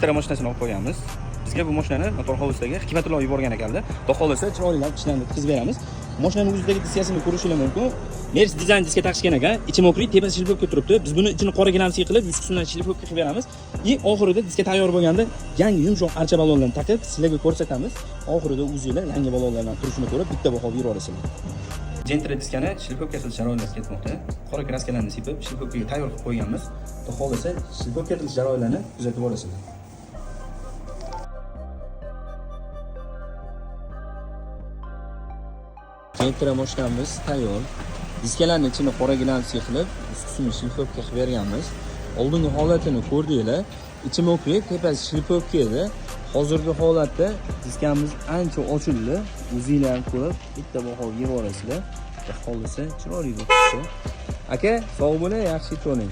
Gentra mashinasini olib qo'yganmiz. Bizga bu mashinani Motor House-dagi Hikmatullo yuborgan ekanda. Xudo xolasa chiroylab ishlarni bitkazib beramiz. Mashinaning o'zidagi diskasini ko'rishingiz mumkin. Mercedes dizayn diska taqishgan ekan. Ichi mokriy, tepasi shilpokka turibdi. Biz buni ichini qora gilamsiy qilib, yuz qismidan shilpokka qilib beramiz. Oxirida diska tayyor bo'lganda yangi yumshoq archa balonlarni taqib sizlarga ko'rsatamiz. Oxirida o'zingizlar yangi balonlardan turishini ko'rib bitta baho berib olasizlar. Gentra diskani shilpokka qilish jarayonlari ketmoqda. Qora kraskalarni sepib, shilpokkaga tayyor qilib qo'yganmiz. Xudo xolasa shilpokka qilish jarayonlarini kuzatib olasizlar. Gentra mashinamiz tayyor. Diskalarning ichini qora gilamsiy qilib, ust qismini shilpokka qilib berganmiz. Oldingi holatini ko'rdinglar. Ichi mokriy, tepasi shilpokka edi. Hozirgi holatda diskamiz ancha ochildi. O'zingizlar ham ko'rib, bitta baho berib olasizlar. Xolisa chiroyli bo'libdi. Aka, sog' bo'ling, yaxshi ko'ring.